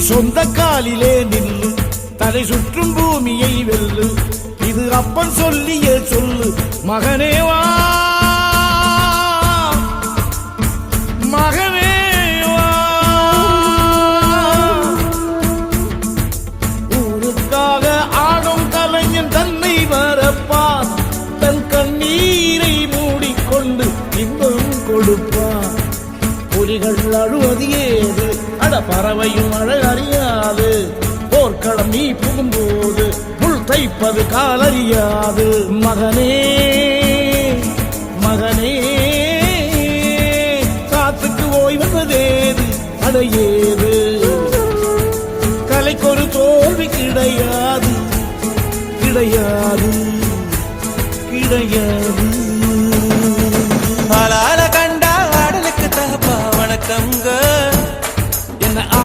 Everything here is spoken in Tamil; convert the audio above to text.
சொந்த காலிலே நில்லு, தலை சுற்றும் பூமியை வெல்லு. இது அப்பன் சொல்லிய சொல்லு, மகனே வா மகனே வா. ஊருக்காக ஆடும் கலைஞன் தன்னை மறப்பான், தன் கண்ணீரை மூடிக்கொண்டு இன்பம் கொடுப்பான். புலிகள் அழுவது ஏது, அட பறவையும் அழ அறியாது. போர்க்களம் நீ புகும்போது புல் தைப்பது காலறியாது. மகனே மகனே காத்துக்கு ஓய்வதேது, அடையேது. கலைக்கொரு தோல்வி கிடையாது கிடையாது கிடையாது. ஆளால கண்டா ஆடலுக்கு தகப்பா வணக்கம்.